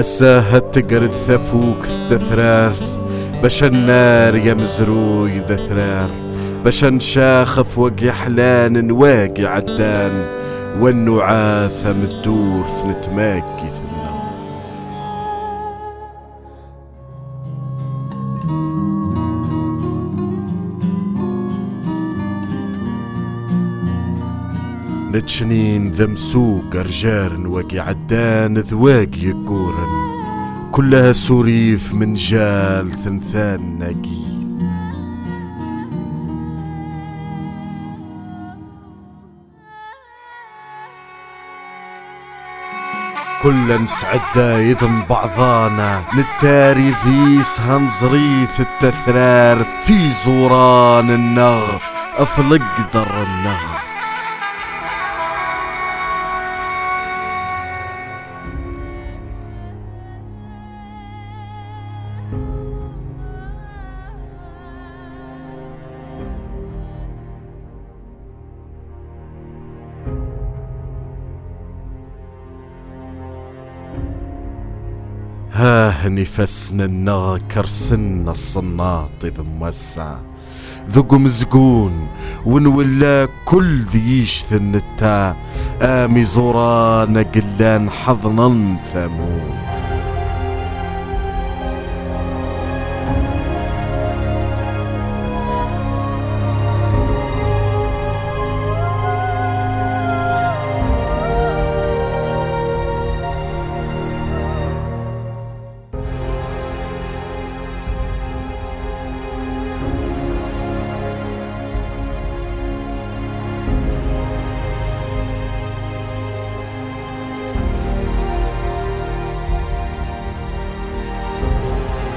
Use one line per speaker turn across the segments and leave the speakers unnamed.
الساهت تقرد ثفوك التثرارث بشن النار يا مزروي ذثرار بشن شاخف وقي حلان نواقي عدان والنعاثة مدور ثنتماقي ثنا نتشنين ذمسوق رجار نواقي عدان ذواقي يقورن كلها سوريف من جال ثنثان ناقي كل نسعدا يذن بعضانا نتاري ذيس هنزريث التثرار في زوران النغ أفلق در النغ هاه نفسنا النغ كرسنا الصناط إذ موسع ذق مزقون ونولا كل ذيش ثنتا آمي زورانا قلان حضنا ثمود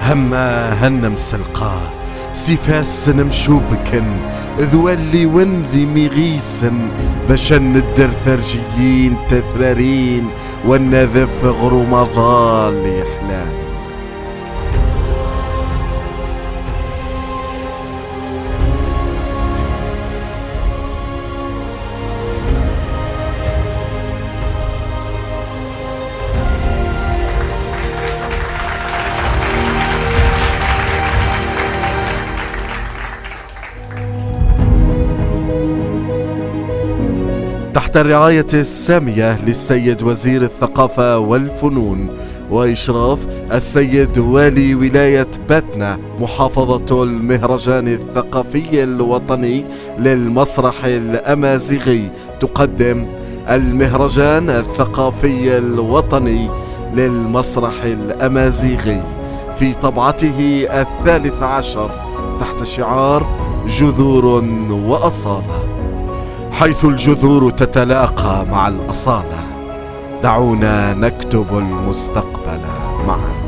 هما هن مسلقا سيفاس نمشوبكن ذولي ونذي مغيسن بشن الدر ثرجيين تثرارين والنذف غرمضال يحلان تحت الرعاية السامية للسيد وزير الثقافة والفنون وإشراف السيد والي ولاية باتنا محافظة المهرجان الثقافي الوطني للمسرح الأمازيغي تقدم المهرجان الثقافي الوطني للمسرح الأمازيغي في طبعته 13 تحت شعار جذور وأصالة، حيث الجذور تتلاقى مع الأصالة. دعونا نكتب المستقبل معا.